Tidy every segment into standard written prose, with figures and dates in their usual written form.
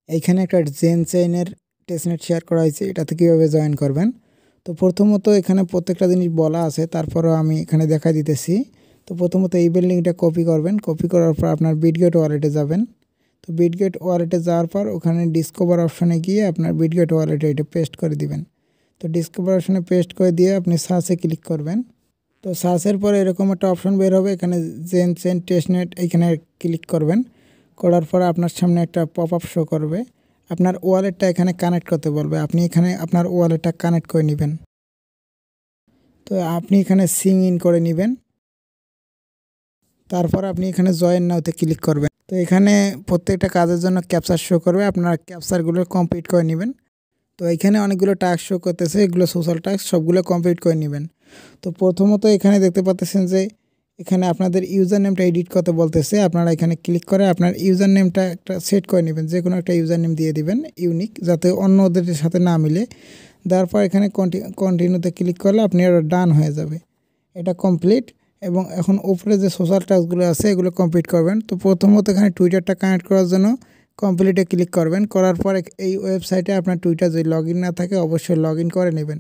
এইখানে একটা gen চেইনের testnet share করা হয়েছে, এটাতে কীভাবে জয়েন করবেন। তো প্রথমত এখানে প্রত্যেকটা জিনিস বলা আছে, তারপরও আমি এখানে দেখাই দিতেছি। তো প্রথমত এই লিঙ্কটা কপি করবেন, কপি করার পর আপনার বিটগেট ওয়ালেটে যাবেন। তো বিটগেট ওয়ালেটে যাওয়ার পর ওখানে ডিসকভার অপশানে গিয়ে আপনার বিটগেট ওয়ালেটে এটা পেস্ট করে দিবেন। তো ডিসকভার অপশানে পেস্ট করে দিয়ে আপনি সার্চে ক্লিক করবেন। তো সার্চের পরে এরকম একটা অপশন বের হবে, এখানে জেন চেইন টেস্টনেট এইখানে ক্লিক করবেন। করার পর আপনার সামনে একটা পপ আপ শো করবে, আপনার ওয়ালেটটা এখানে কানেক্ট করতে বলবে। আপনি এখানে আপনার ওয়ালেটটা কানেক্ট করে নেবেন। তো আপনি এখানে সিং ইন করে নেবেন। তারপর আপনি এখানে জয়েন নাওতে ক্লিক করবেন। তো এখানে প্রত্যেকটা কাজের জন্য ক্যাপচার শো করবে, আপনারা ক্যাপচারগুলো কমপ্লিট করে নেবেন। তো এখানে অনেকগুলো টাস্ক শো করতেছে, এগুলো সোশ্যাল টাস্ক, সবগুলো কমপ্লিট করে নেবেন। তো প্রথমত এখানে দেখতে পাচ্ছেন যে এখানে আপনাদের ইউজার নেমটা এডিট করতে বলতেছে। আপনারা এখানে ক্লিক করে আপনার ইউজার নেমটা একটা সেট করে নেবেন, যে কোনো একটা ইউজার নেম দিয়ে দিবেন ইউনিক, যাতে অন্য ওদের সাথে না মিলে। তারপর এখানে কন্টিনিউতে ক্লিক করলে আপনি ডান হয়ে যাবে, এটা কমপ্লিট। এবং এখন উপরে যে সোশ্যাল টাস্কগুলো আছে এগুলো কমপ্লিট করবেন। তো প্রথমত এখানে টুইটারটা কানেক্ট করার জন্য কমপ্লিটে ক্লিক করবেন। করার পর এই ওয়েবসাইটে আপনার টুইটার যদি লগ ইন না থাকে অবশ্যই লগ ইন করে নেবেন।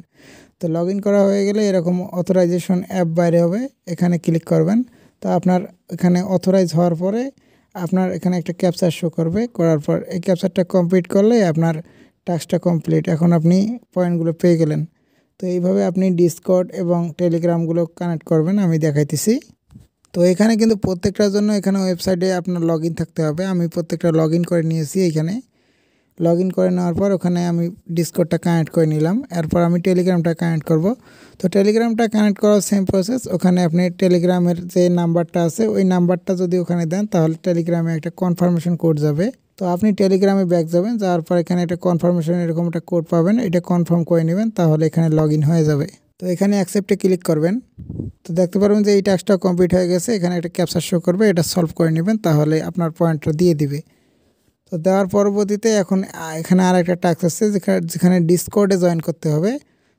তো লগ ইন করা হয়ে গেলে এরকম অথরাইজেশন অ্যাপ বাইরে হবে, এখানে ক্লিক করবেন। তো আপনার এখানে অথরাইজ হওয়ার পরে আপনার এখানে একটা ক্যাপচার শো করবে, করার পর এই ক্যাপচারটা কমপ্লিট করলে আপনার টাস্কটা কমপ্লিট। এখন আপনি পয়েন্টগুলো পেয়ে গেলেন। তো এইভাবে আপনি ডিসকর্ড এবং টেলিগ্রামগুলো কানেক্ট করবেন, আমি দেখাইতেছি। তো এখানে কিন্তু প্রত্যেকটার জন্য এখানে ওয়েবসাইটে আপনার লগ ইন থাকতে হবে। আমি প্রত্যেকটা লগ ইন করে নিয়েছি। এইখানে লগ ইন করে নেওয়ার পর ওখানে আমি ডিসকর্ডটা কানেক্ট করে নিলাম। এরপর আমি টেলিগ্রামটা কানেক্ট করব। তো টেলিগ্রামটা কানেক্ট করার সেম প্রসেস, ওখানে আপনি টেলিগ্রামের যে নাম্বারটা আছে ওই নাম্বারটা যদি ওখানে দেন তাহলে টেলিগ্রামে একটা কনফার্মেশন কোড যাবে। তো আপনি টেলিগ্রামে ব্যাক যাবেন, যাওয়ার পর এখানে একটা কনফার্মেশন এরকম একটা কোড পাবেন, এটা কনফার্ম করে নেবেন, তাহলে এখানে লগ ইন হয়ে যাবে। তো এখানে অ্যাকসেপ্টে ক্লিক করবেন। তো দেখতে পারবেন যে এই টাস্কটা কমপ্লিট হয়ে গেছে, এখানে একটা ক্যাপচার শো করবে, এটা সলভ করে নেবেন, তাহলে আপনার পয়েন্টটা দিয়ে দিবে। তো দেওয়ার পরবর্তীতে এখন এখানে আর একটা টাস্ক আছে, যেখানে ডিসকর্ডে জয়েন করতে হবে।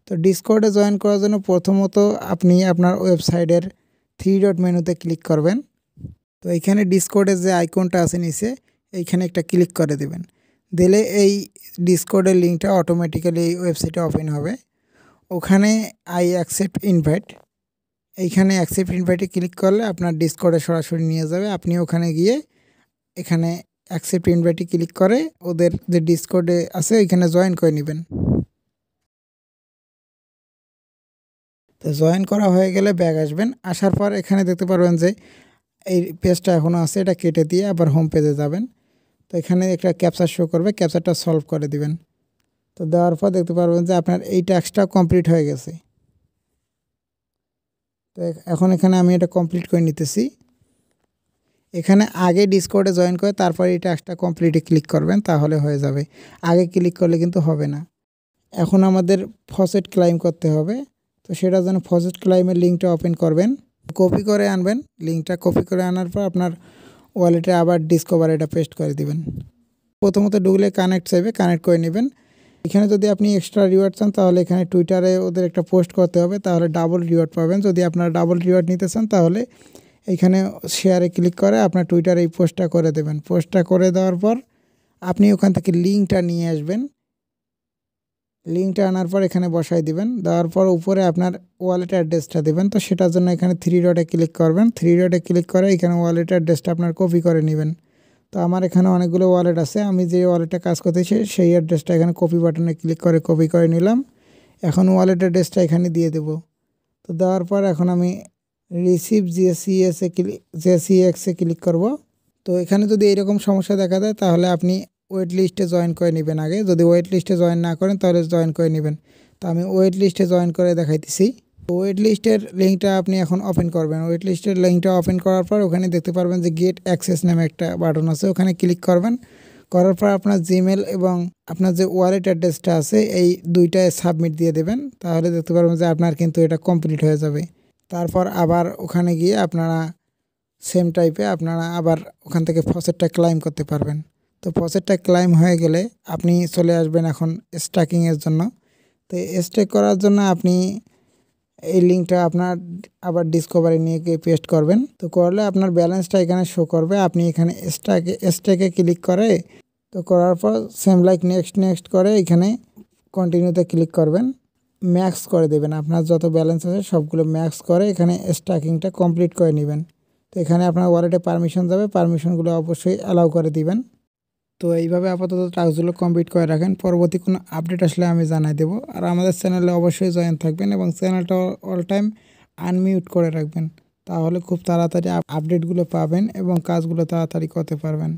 তো ডিসকর্ডে জয়েন করার জন্য প্রথমত আপনি আপনার ওয়েবসাইটের 3 ডট মেনুতে ক্লিক করবেন। তো এইখানে ডিসকর্ডের যে আইকনটা আছে নিচে, এইখানে একটা ক্লিক করে দেবেন। দিলে এই ডিসকর্ডের লিঙ্কটা অটোমেটিক্যালি এই ওয়েবসাইটে ওপেন হবে। ওখানে আই অ্যাকসেপ্ট ইনভাইট, এইখানে অ্যাকসেপ্ট ইনভাইটে ক্লিক করলে আপনার ডিসকর্ডে সরাসরি নিয়ে যাবে। আপনি ওখানে গিয়ে এখানে অ্যাকসেপ্ট ইনভাইটে ক্লিক করে ওদের যে ডিসকর্ডে আছে ওইখানে জয়েন করে নেবেন। তো জয়েন করা হয়ে গেলে ব্যাক আসবেন, আসার পর এখানে দেখতে পারবেন যে এই পেজটা এখনও আছে, এটা কেটে দিয়ে আবার হোম পেজে যাবেন। তো এখানে একটা ক্যাপচার শো করবে, ক্যাপচারটা সলভ করে দিবেন। তো দেওয়ার পর দেখতে পারবেন যে আপনার এই টাস্কটা কমপ্লিট হয়ে গেছে। তো এখন এখানে আমি এটা কমপ্লিট করে নিতেছি। এখানে আগে ডিসকর্ডে জয়েন করে তারপর এই টাস্কটা কমপ্লিটে ক্লিক করবেন, তাহলে হয়ে যাবে। আগে ক্লিক করলে কিন্তু হবে না। এখন আমাদের ফসেট ক্লাইম করতে হবে। তো সেটার জন্য ফসেট ক্লাইমের লিঙ্কটা ওপেন করবেন, কপি করে আনবেন। লিঙ্কটা কপি করে আনার পর আপনার ওয়ালেটে আবার ডিসকভার এটা পেস্ট করে দিবেন। প্রথমত ডুগলে কানেক্ট চাইবে, কানেক্ট করে নেবেন। এখানে যদি আপনি এক্সট্রা রিওয়ার্ড চান তাহলে এখানে টুইটারে ওদের একটা পোস্ট করতে হবে, তাহলে ডাবল রিওয়ার্ড পাবেন। যদি আপনারা ডাবল রিওয়ার্ড নিতে চান তাহলে এইখানে শেয়ারে ক্লিক করে আপনার টুইটারে এই পোস্টটা করে দেবেন। পোস্টটা করে দেওয়ার পর আপনি ওখান থেকে লিঙ্কটা নিয়ে আসবেন। লিঙ্কটা আনার পর এখানে বসাই দিবেন, দেওয়ার পর উপরে আপনার ওয়ালেট অ্যাড্রেসটা দেবেন। তো সেটার জন্য এখানে 3 ডটে ক্লিক করবেন। 3 ডটে ক্লিক করে এখানে ওয়ালেট অ্যাড্রেসটা আপনার কপি করে নেবেন। তো আমার এখানে অনেকগুলো ওয়ালেট আছে, আমি যে ওয়ালেটটা কাজ করতেছি সেই অ্যাড্রেসটা এখানে কপি বাটনে ক্লিক করে কপি করে নিলাম। এখন ওয়ালেট অ্যাড্রেসটা এখানে দিয়ে দেব। তো দেওয়ার পর এখন আমি রিসিভ জেসিএক্সে ক্লিক করব। তো এখানে যদি এইরকম সমস্যা দেখা দেয় তাহলে আপনি ওয়েট লিস্টে জয়েন করে নেবেন আগে। যদি ওয়েট লিস্টে জয়েন না করেন তাহলে জয়েন করে নেবেন। তো আমি ওয়েট লিস্টে জয়েন করে দেখাইতেছি। তো ওয়েট লিস্টের লিঙ্কটা আপনি এখন ওপেন করবেন। ওয়েট লিস্টের লিঙ্কটা ওপেন করার পর ওখানে দেখতে পারবেন যে গেট অ্যাক্সেস নামে একটা বাটন আছে, ওখানে ক্লিক করবেন। করার পর আপনার জিমেল এবং আপনার যে ওয়ালেট অ্যাড্রেসটা আছে এই দুইটায় সাবমিট দিয়ে দেবেন, তাহলে দেখতে পারবেন যে আপনার কিন্তু এটা কমপ্লিট হয়ে যাবে। তারপর আবার ওখানে গিয়ে আপনারা সেম টাইপে আপনারা আবার ওখান থেকে ফসেটটা ক্লাইম করতে পারবেন। তো ফসেটটা ক্লাইম হয়ে গেলে আপনি চলে আসবেন এখন স্ট্যাকিংয়ের জন্য। তো স্টেক করার জন্য আপনি এই লিঙ্কটা আপনার আবার ডিসকভারে নিয়ে গিয়ে পেস্ট করবেন। তো করলে আপনার ব্যালেন্সটা এখানে শো করবে। আপনি এখানে স্টেকে ক্লিক করে তো করার পর সেম লাইক নেক্সট করে এখানে কন্টিনিউতে ক্লিক করবেন, ম্যাক্স করে দেবেন। আপনার যত ব্যালেন্স আছে সবগুলো ম্যাক্স করে এখানে স্ট্যাকিংটা কমপ্লিট করে নেবেন। তো এখানে আপনার ওয়ালেটে পারমিশন যাবে, পারমিশনগুলো অবশ্যই অ্যালাউ করে দিবেন। তো এইভাবে আপাতত টাস্কগুলো কমপ্লিট করে রাখেন, পরবর্তী কোনো আপডেট আসলে আমি জানাই দেবো। আর আমাদের চ্যানেলে অবশ্যই জয়েন থাকবেন এবং চ্যানেলটা অল টাইম আনমিউট করে রাখবেন, তাহলে খুব তাড়াতাড়ি আপডেটগুলো পাবেন এবং কাজগুলো তাড়াতাড়ি করতে পারবেন।